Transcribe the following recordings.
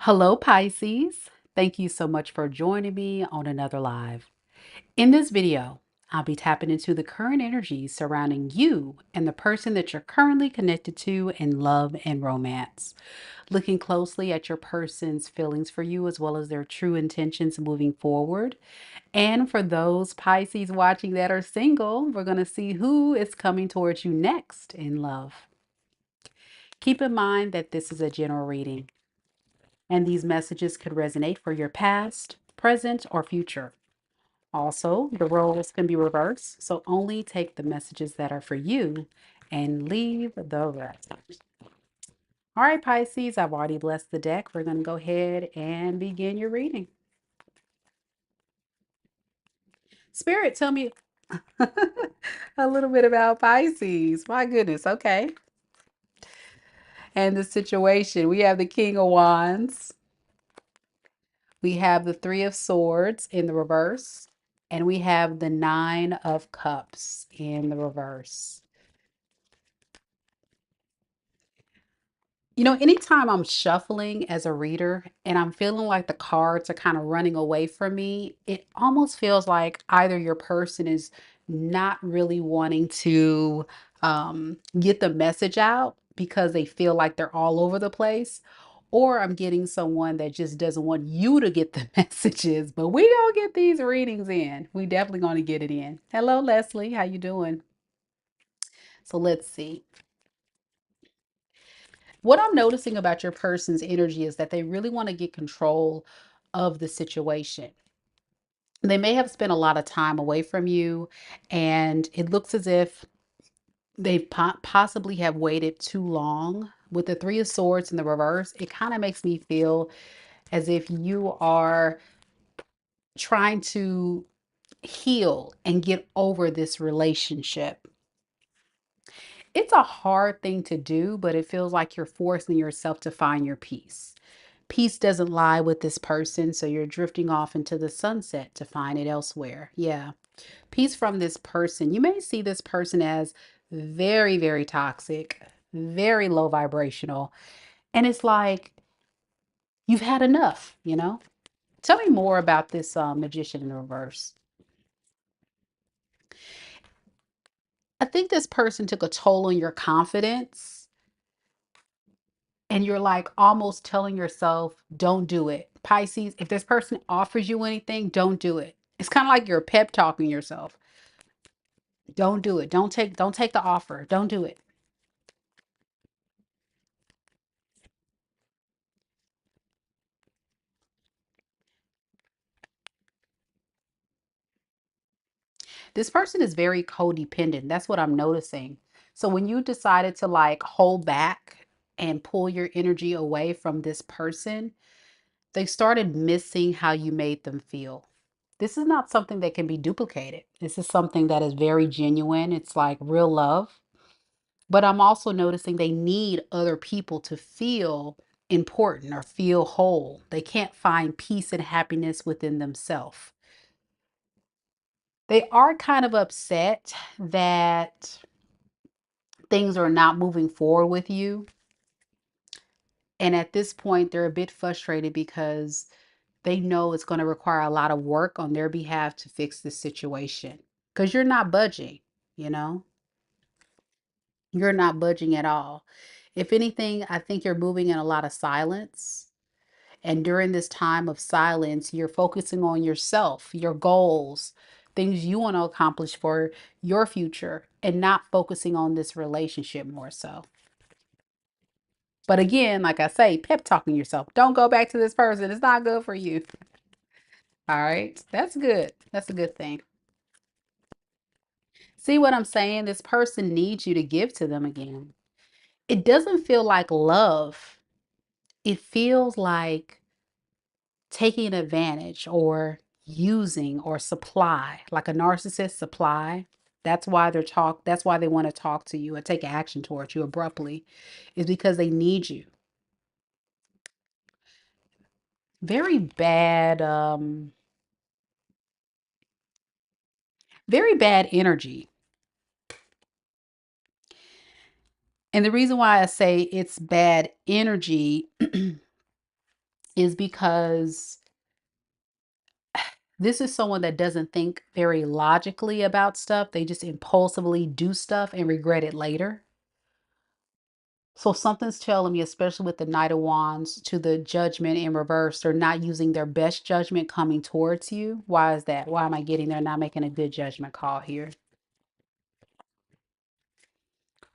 Hello, Pisces. Thank you so much for joining me on another live. In this video, I'll be tapping into the current energies surrounding you and the person that you're currently connected to in love and romance. Looking closely at your person's feelings for you as well as their true intentions moving forward. And for those Pisces watching that are single, we're going to see who is coming towards you next in love. Keep in mind that this is a general reading, and these messages could resonate for your past, present, or future. Also, the roles can be reversed, so only take the messages that are for you and leave the rest. All right, Pisces, I've already blessed the deck. We're going to go ahead and begin your reading. Spirit, tell me a little bit about Pisces. My goodness, okay. And the situation, we have the King of Wands. We have the Three of Swords in the reverse, and we have the Nine of Cups in the reverse. Anytime I'm shuffling as a reader and I'm feeling like the cards are kind of running away from me, it almost feels like either your person is not really wanting to get the message out because they feel like they're all over the place, or I'm getting someone that just doesn't want you to get the messages. But we gonna get these readings in. We definitely gonna get it in. Hello, Leslie. How you doing? So let's see. What I'm noticing about your person's energy is that they really want to get control of the situation. They may have spent a lot of time away from you, and it looks as if they possibly have waited too long. With the Three of Swords in the reverse, it kind of makes me feel as if you are trying to heal and get over this relationship. It's a hard thing to do, but it feels like you're forcing yourself to find your peace. Peace doesn't lie with this person, so you're drifting off into the sunset to find it elsewhere. Yeah. Peace from this person. You may see this person as very, very toxic, very low vibrational. And it's like you've had enough. Tell me more about this magician in reverse. I think this person took a toll on your confidence, and you're like almost telling yourself, don't do it. Pisces, if this person offers you anything, don't do it. It's kind of like you're pep talking yourself. Don't do it. Don't take the offer. Don't do it. This person is very codependent. That's what I'm noticing. So when you decided to like hold back and pull your energy away from this person, they started missing how you made them feel. This is not something that can be duplicated. This is something that is very genuine. It's like real love. But I'm also noticing they need other people to feel important or feel whole. They can't find peace and happiness within themselves. They are kind of upset that things are not moving forward with you. And at this point, they're a bit frustrated because they know it's going to require a lot of work on their behalf to fix this situation. Because you're not budging, you know, you're not budging at all. If anything, I think you're moving in a lot of silence. And during this time of silence, you're focusing on yourself, your goals, things you want to accomplish for your future, and not focusing on this relationship more so. But again, like I say, pep talking yourself. Don't go back to this person. It's not good for you. All right. That's good. That's a good thing. See what I'm saying? This person needs you to give to them again. It doesn't feel like love. It feels like taking advantage or using or supply, like a narcissist supply. That's why they want to talk to you and take action towards you abruptly, is because they need you. Very bad, very bad energy. And the reason why I say it's bad energy is because this is someone that doesn't think very logically about stuff. They just impulsively do stuff and regret it later. So something's telling me, especially with the Knight of Wands to the Judgment in reverse, they're not using their best judgment coming towards you. Why is that? Why am I getting they're not making a good judgment call here?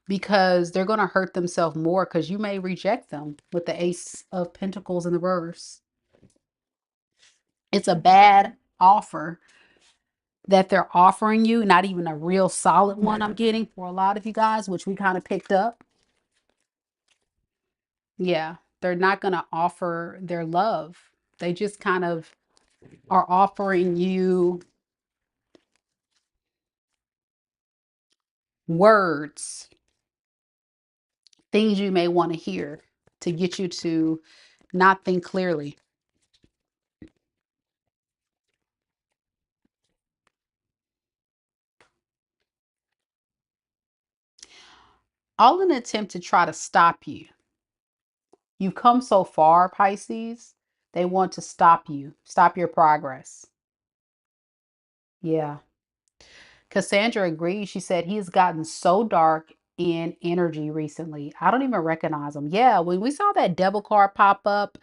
Because they're going to hurt themselves more because you may reject them with the Ace of Pentacles in the reverse. It's a bad offer that they're offering you, not even a real solid one I'm getting for a lot of you guys, which we kind of picked up. Yeah, they're not going to offer their love. They just kind of are offering you words, things you may want to hear to get you to not think clearly. All in an attempt to try to stop you. You've come so far, Pisces. They want to stop you, stop your progress. Yeah. Cassandra agrees. She said he's gotten so dark in energy recently. I don't even recognize him. Yeah, when we saw that devil card pop up,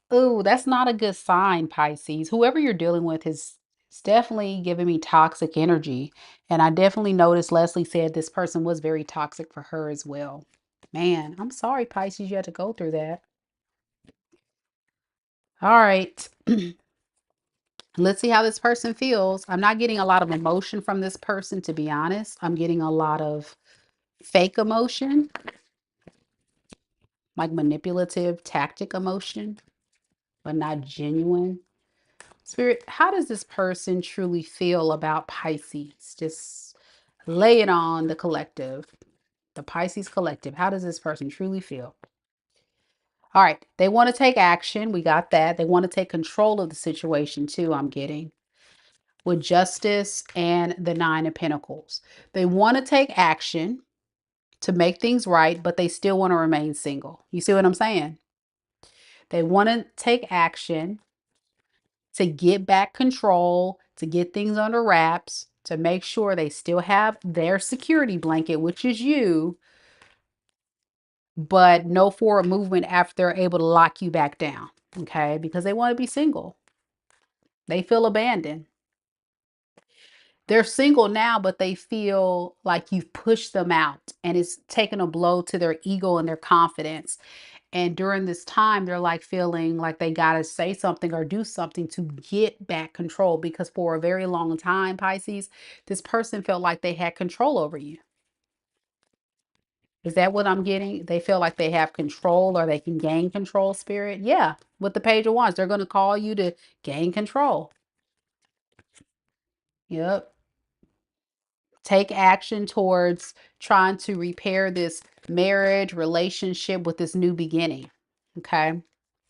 oh, that's not a good sign, Pisces. Whoever you're dealing with is it's definitely giving me toxic energy. And I definitely noticed Leslie said this person was very toxic for her as well. Man, I'm sorry, Pisces, you had to go through that. All right. Let's see how this person feels. I'm not getting a lot of emotion from this person, to be honest. I'm getting a lot of fake emotion, like manipulative tactic emotion, but not genuine. Spirit, how does this person truly feel about Pisces? Just lay it on the collective, the Pisces collective. How does this person truly feel? All right, they want to take action. We got that. They want to take control of the situation too, I'm getting. With Justice and the Nine of Pentacles. They want to take action to make things right, but they still want to remain single. You see what I'm saying? They want to take action to get back control, to get things under wraps, to make sure they still have their security blanket, which is you, but no forward movement after they're able to lock you back down. Okay? Because they want to be single. They feel abandoned. They're single now, but they feel like you've pushed them out and it's taken a blow to their ego and their confidence. And during this time, they're like feeling like they got to say something or do something to get back control because for a very long time, Pisces, this person felt like they had control over you. Is that what I'm getting? They feel like they have control or they can gain control, Spirit. Yeah, with the Page of Wands, they're going to call you to gain control. Yep. Take action towards trying to repair this marriage relationship with this new beginning. Okay.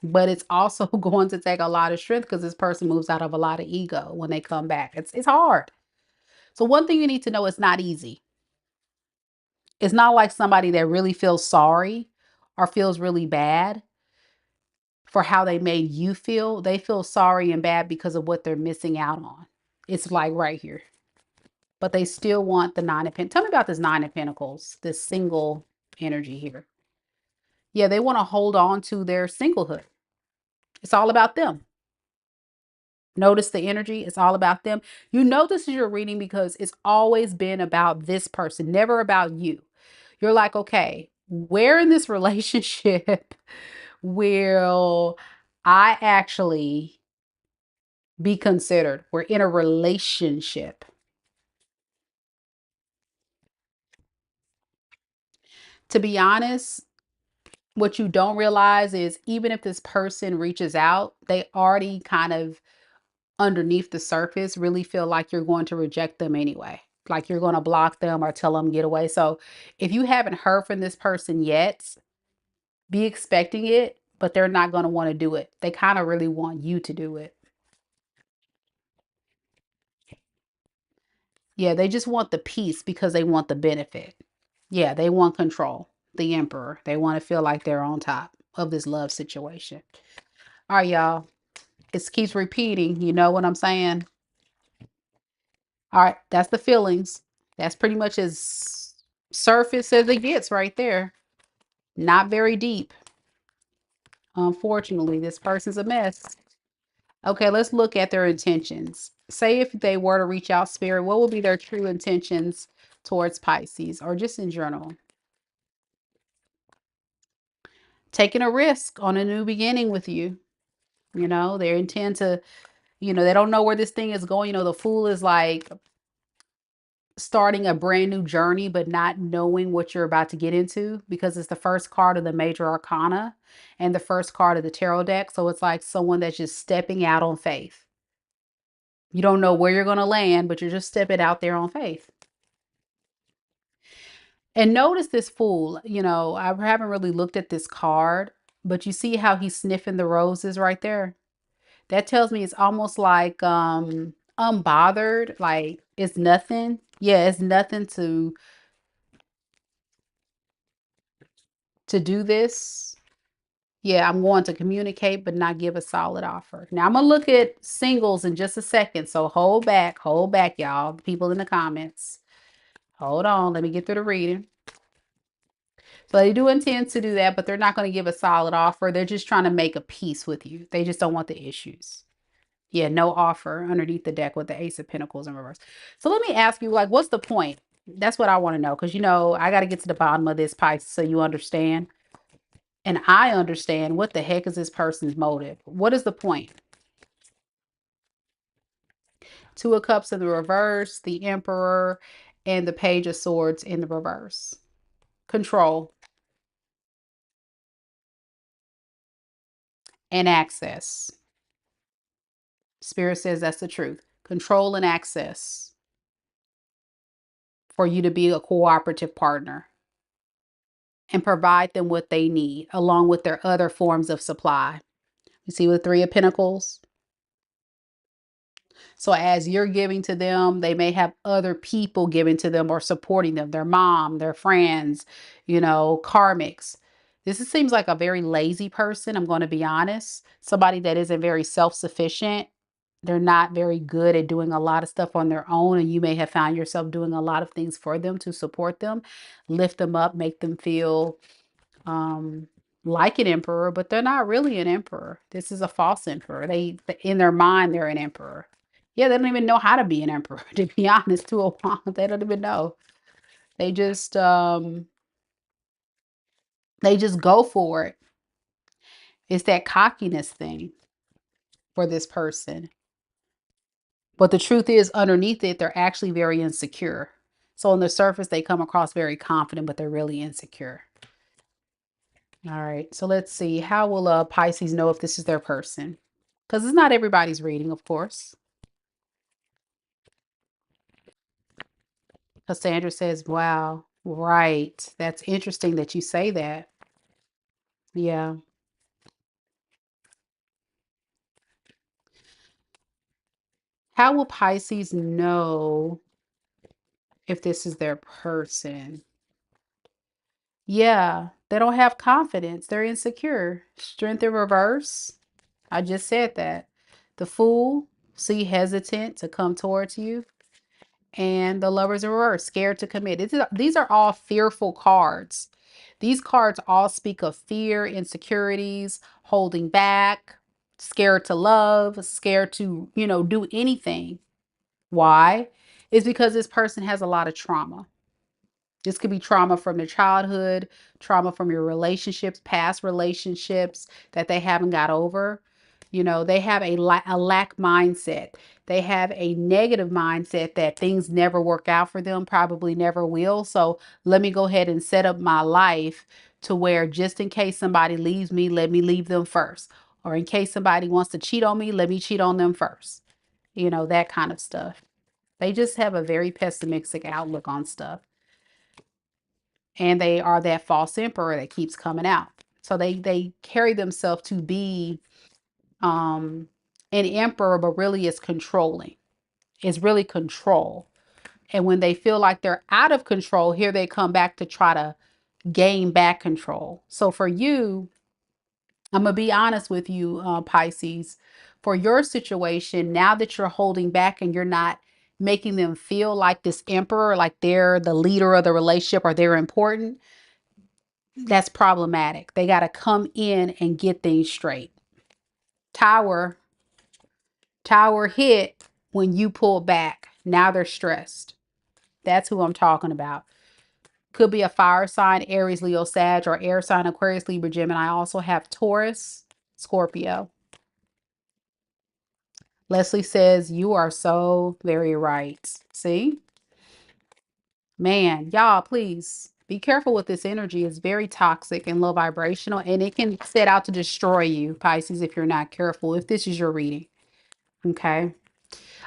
But it's also going to take a lot of strength because this person moves out of a lot of ego when they come back. It's hard. So one thing you need to know, it's not easy. It's not like somebody that really feels sorry or feels really bad for how they made you feel. They feel sorry and bad because of what they're missing out on. It's like right here. But they still want the Nine of Pentacles. Tell me about this Nine of Pentacles, this single energy here. Yeah, they want to hold on to their singlehood. It's all about them. Notice the energy. It's all about them. You know this is your reading because it's always been about this person, never about you. You're like, okay, where in this relationship will I actually be considered? We're in a relationship. To be honest, what you don't realize is even if this person reaches out, they already kind of underneath the surface really feel like you're going to reject them anyway. Like you're going to block them or tell them get away. So if you haven't heard from this person yet, be expecting it, but they're not going to want to do it. They kind of really want you to do it. Yeah, they just want the peace because they want the benefit. Yeah, they want control. The emperor. They want to feel like they're on top of this love situation. All right, y'all. It keeps repeating. You know what I'm saying? All right, that's the feelings. That's pretty much as surface as it gets right there. Not very deep. Unfortunately, this person's a mess. Okay, let's look at their intentions. Say if they were to reach out, spirit, what would be their true intentions towards Pisces or just in general? Taking a risk on a new beginning with you. You know, they intend to, they don't know where this thing is going. The fool is like starting a brand new journey, but not knowing what you're about to get into because it's the first card of the major arcana and the first card of the tarot deck. So it's like someone that's just stepping out on faith. You don't know where you're going to land, but you're just stepping out there on faith. And notice this fool, I haven't really looked at this card, but you see how he's sniffing the roses right there? That tells me it's almost like unbothered, like it's nothing. Yeah, it's nothing to do this. Yeah, I'm going to communicate, but not give a solid offer. Now I'm gonna look at singles in just a second. So hold back, y'all. People in the comments. Hold on, let me get through the reading. So they do intend to do that, but they're not going to give a solid offer. They're just trying to make a peace with you. They just don't want the issues. Yeah, no offer underneath the deck with the Ace of Pentacles in reverse. So let me ask you, like, what's the point? That's what I want to know. Because, I got to get to the bottom of this, Pisces, so you understand. And I understand what the heck is this person's motive. What is the point? Two of Cups in the reverse, the Emperor, and the Page of Swords in the reverse. Control and access. Spirit says that's the truth. Control and access for you to be a cooperative partner and provide them what they need along with their other forms of supply. You see with Three of Pentacles? So as you're giving to them, they may have other people giving to them or supporting them, their mom, their friends, karmics. Seems like a very lazy person. I'm going to be honest. Somebody that isn't very self-sufficient. They're not very good at doing a lot of stuff on their own. And you may have found yourself doing a lot of things for them to support them, lift them up, make them feel um, like an emperor, but they're not really an emperor. This is a false emperor. In their mind, they're an emperor. Yeah, they don't even know how to be an emperor, to be honest, to a point. They don't even know. They just go for it. It's that cockiness thing for this person. But the truth is, underneath it, they're actually very insecure. So on the surface, they come across very confident, but they're really insecure. All right, so let's see. How will Pisces know if this is their person? Because it's not everybody's reading, of course. Cassandra says, wow, right. That's interesting that you say that. Yeah. How will Pisces know if this is their person? Yeah, they don't have confidence. They're insecure. Strength in reverse. I just said that. The Fool, see, hesitant to come towards you. And the Lovers in reverse, scared to commit. These are all fearful cards. These cards all speak of fear, insecurities, holding back, scared to love, scared to, do anything. Why? It's because this person has a lot of trauma. This could be trauma from their childhood, trauma from your relationships, past relationships that they haven't got over. They have a lack mindset. They have a negative mindset that things never work out for them, probably never will. So let me go ahead and set up my life to where just in case somebody leaves me, let me leave them first. Or in case somebody wants to cheat on me, let me cheat on them first. That kind of stuff. They just have a very pessimistic outlook on stuff. And they are that false emperor that keeps coming out. So they carry themselves to be an emperor, but really it's controlling. It's really control. And when they feel like they're out of control, here they come back to try to gain back control. So for you, I'm going to be honest with you, Pisces. For your situation, now that you're holding back and you're not making them feel like this emperor, like they're the leader of the relationship or they're important, that's problematic. They got to come in and get things straight. Tower, tower hit when you pull back. Now they're stressed. That's who I'm talking about. Could be a fire sign, Aries, Leo, Sag, or air sign, Aquarius, Libra, Gemini. I also have Taurus, Scorpio. Leslie says, you are so very right. See? Man, y'all, please be careful with this energy. It's very toxic and low vibrational, and it can set out to destroy you, Pisces, if you're not careful, if this is your reading. Okay.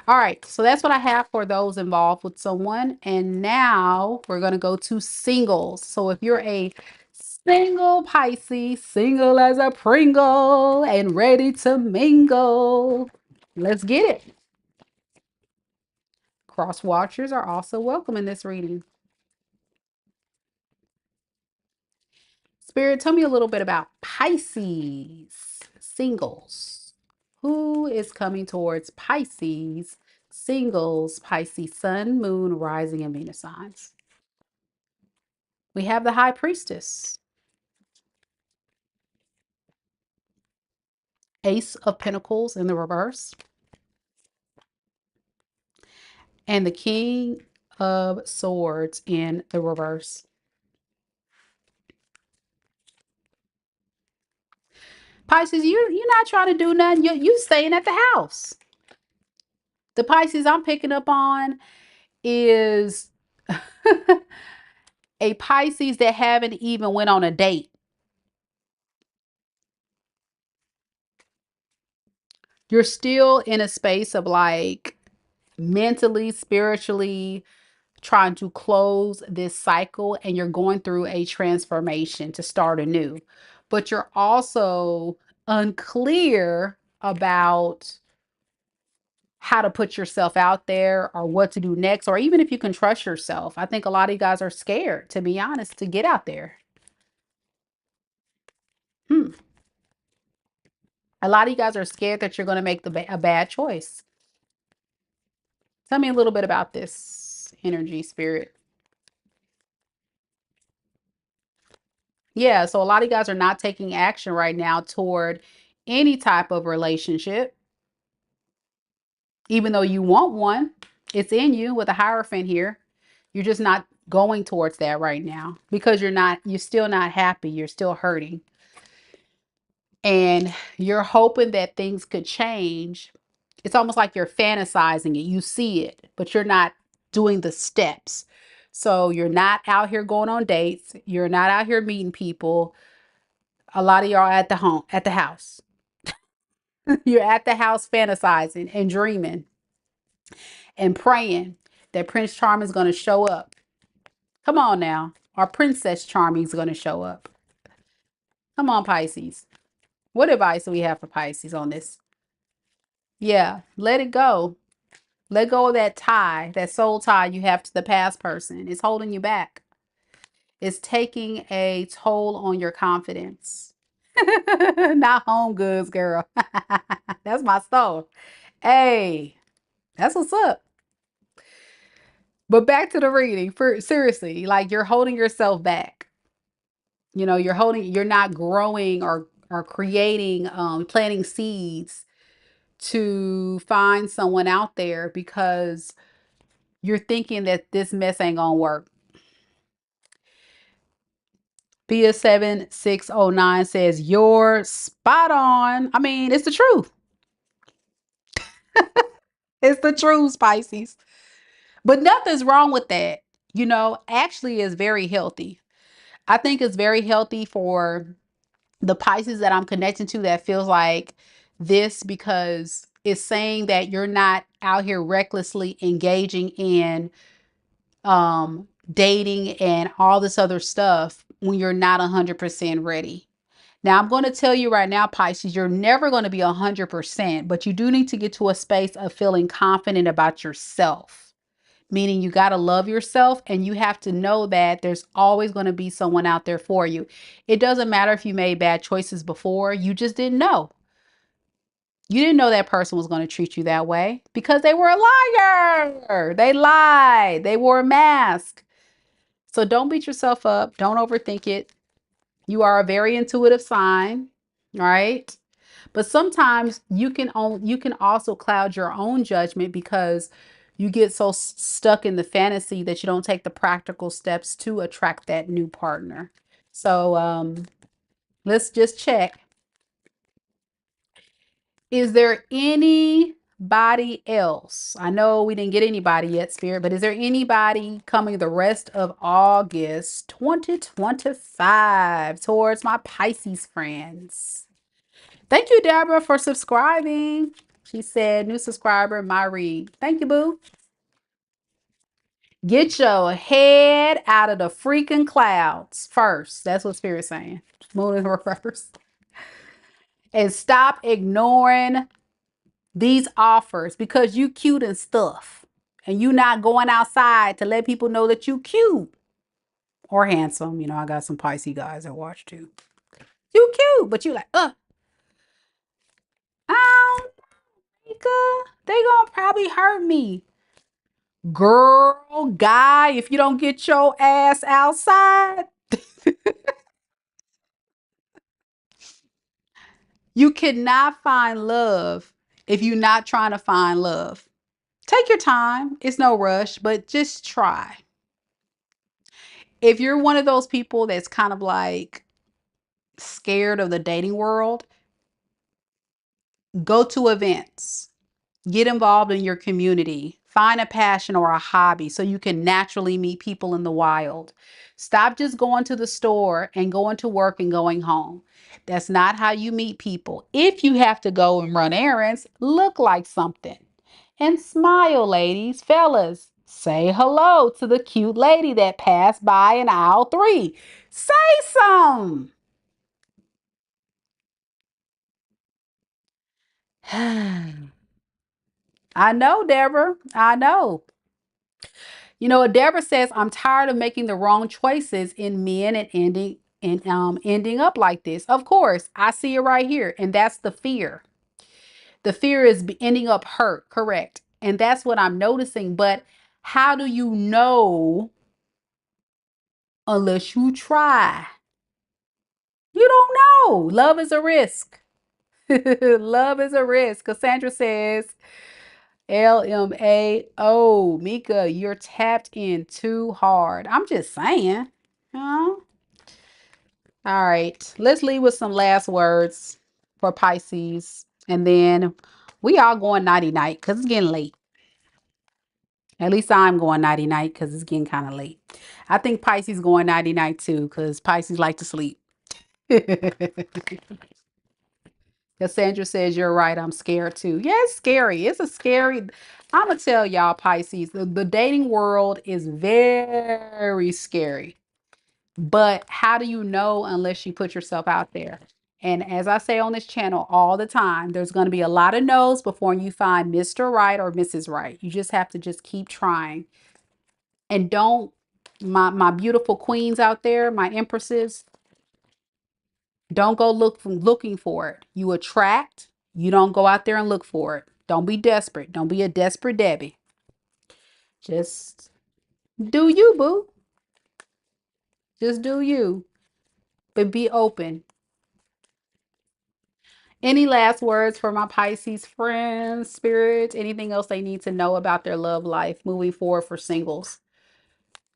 All right. So that's what I have for those involved with someone. And now we're going to go to singles. So if you're a single Pisces, single as a Pringle and ready to mingle, let's get it. Cross watchers are also welcome in this reading. Spirit, tell me a little bit about Pisces singles. Who is coming towards Pisces singles, Pisces sun, moon, rising, and Venus signs? We have the High Priestess, Ace of Pentacles in the reverse, and the King of Swords in the reverse. Pisces, you're not trying to do nothing. You staying at the house. The Pisces I'm picking up on is a Pisces that haven't even went on a date. You're still in a space of like mentally, spiritually trying to close this cycle, and you're going through a transformation to start anew. But you're also unclear about how to put yourself out there or what to do next, or even if you can trust yourself. I think a lot of you guys are scared, to be honest, to get out there. Hmm. A lot of you guys are scared that you're going to make a bad choice. Tell me a little bit about this energy, Spirit. Yeah, so a lot of you guys are not taking action right now toward any type of relationship, even though you want one. It's in you with a Hierophant here. You're just not going towards that right now because you're still not happy. You're still hurting. And you're hoping that things could change. It's almost like you're fantasizing it. You see it, but you're not doing the steps. So you're not out here going on dates. You're not out here meeting people. A lot of y'all are at the house. You're at the house fantasizing and dreaming and praying that Prince Charming is going to show up. Come on now. Our Princess Charming is going to show up. Come on, Pisces. What advice do we have for Pisces on this? Yeah, let it go. Let go of that tie, that soul tie you have to the past person. It's holding you back. It's taking a toll on your confidence. Not home goods, girl. That's my stove. Hey, that's what's up. But back to the reading. For seriously, like you're holding yourself back. You're not growing or creating, planting seeds to find someone out there because you're thinking that this mess ain't gonna work. Bia 7609 says you're spot on. I mean, it's the truth. It's the truth, Pisces. But nothing's wrong with that. Actually is very healthy. I think it's very healthy for the Pisces that I'm connecting to that feels like this, because it's saying that you're not out here recklessly engaging in dating and all this other stuff when you're not 100% ready. Now, I'm going to tell you right now, Pisces, you're never going to be 100%, but you do need to get to a space of feeling confident about yourself. meaning you got to love yourself and you have to know that there's always going to be someone out there for you. It doesn't matter if you made bad choices before, you just didn't know. You didn't know that person was going to treat you that way because they were a liar. They lied. They wore a mask. So don't beat yourself up. Don't overthink it. You are a very intuitive sign, right? But sometimes you can also cloud your own judgment because you get so stuck in the fantasy that you don't take the practical steps to attract that new partner. So let's just check. Is there anybody else? I know we didn't get anybody yet, Spirit, but is there anybody coming the rest of August 2025 towards my Pisces friends? Thank you, Deborah, for subscribing. She said, new subscriber, my read. Thank you, boo. Get your head out of the freaking clouds first. That's what Spirit's saying. Moon in reverse. And stop ignoring these offers because you cute and stuff. And you not going outside to let people know that you cute or handsome. You know, I got some Pisces guys that watch too. You cute, but you like, oh, they gonna probably hurt me. Girl, guy, if you don't get your ass outside, you cannot find love if you're not trying to find love. Take your time. It's no rush, but just try. If you're one of those people that's kind of like scared of the dating world, go to events. Get involved in your community. Find a passion or a hobby so you can naturally meet people in the wild. Stop just going to the store and going to work and going home. That's not how you meet people. If you have to go and run errands, look like something. And smile, ladies, fellas. Say hello to the cute lady that passed by in aisle 3. Say something. I know, Deborah. I know. You know, Deborah says, I'm tired of making the wrong choices in men and ending up like this. Of course, I see it right here. And that's the fear. The fear is ending up hurt, correct. And that's what I'm noticing. But how do you know unless you try? You don't know. Love is a risk. Love is a risk. Cassandra says, LMAO, Mika, you're tapped in too hard. I'm just saying. Huh? All right. Let's leave with some last words for Pisces. And then we all going nighty night because it's getting late. At least I'm going nighty night because it's getting kind of late. I think Pisces going nighty night too because Pisces like to sleep. Cassandra says you're right. I'm scared too. Yeah, it's scary. It's a scary. I'm gonna tell y'all, Pisces, the dating world is very scary. But how do you know unless you put yourself out there? And as I say on this channel all the time, there's going to be a lot of no's before you find Mr. Right or Mrs. Right. You just have to just keep trying. And don't, my beautiful queens out there, my empresses, don't go looking for it. You attract, you don't go out there and look for it. Don't be desperate. Don't be a desperate Debbie. Just do you, boo. Just do you. But be open. Any last words for my Pisces friends, spirits? Anything else they need to know about their love life moving forward for singles?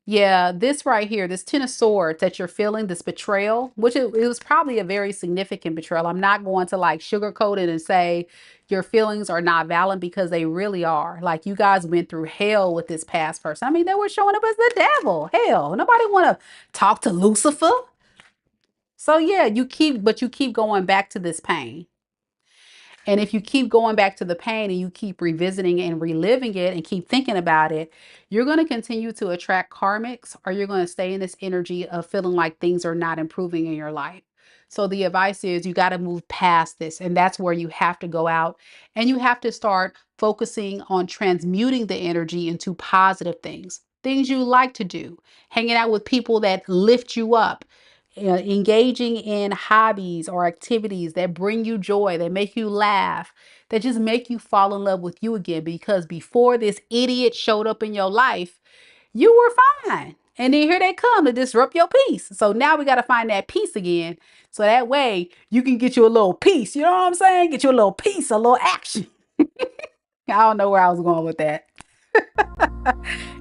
Yeah, this right here, this Ten of Swords that you're feeling, this betrayal, which it was probably a very significant betrayal. I'm not going to like sugarcoat it and say your feelings are not valid because they really are. Like you guys went through hell with this past person. I mean, they were showing up as the devil. Hell, nobody want to talk to Lucifer. So yeah, but you keep going back to this pain. And if you keep going back to the pain and you keep revisiting and reliving it and keep thinking about it, you're going to continue to attract karmics or you're going to stay in this energy of feeling like things are not improving in your life. So the advice is you got to move past this. And that's where you have to go out and you have to start focusing on transmuting the energy into positive things, things you like to do, hanging out with people that lift you up, engaging in hobbies or activities that bring you joy, that make you laugh, that just make you fall in love with you again. Because before this idiot showed up in your life, you were fine. And then here they come to disrupt your peace. So now we got to find that peace again. So that way you can get you a little peace. You know what I'm saying? Get you a little peace, a little action. I don't know where I was going with that.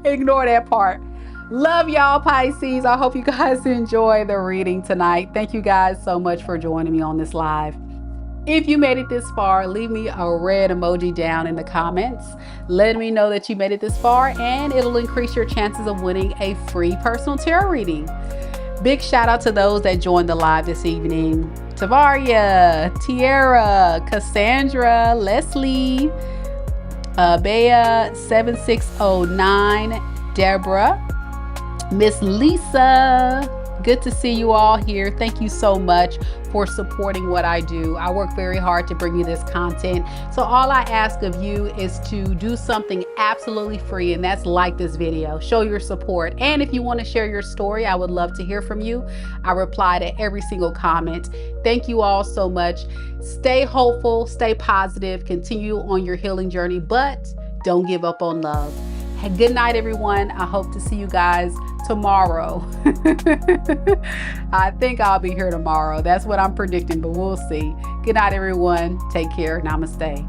Ignore that part. Love y'all, Pisces. I hope you guys enjoy the reading tonight. Thank you guys so much for joining me on this live. If you made it this far, leave me a red emoji down in the comments. Let me know that you made it this far, and it'll increase your chances of winning a free personal tarot reading. Big shout out to those that joined the live this evening. Tavaria, Tiara, Cassandra, Leslie, Bea 7609, Deborah, Miss Lisa. Good to see you all here. Thank you so much for supporting what I do. I work very hard to bring you this content. So all I ask of you is to do something absolutely free, and that's like this video. Show your support. And if you want to share your story, I would love to hear from you. I reply to every single comment. Thank you all so much. Stay hopeful, stay positive, continue on your healing journey, but don't give up on love. Good night, everyone. I hope to see you guys tomorrow. I think I'll be here tomorrow. That's what I'm predicting, but we'll see. Good night, everyone. Take care. Namaste.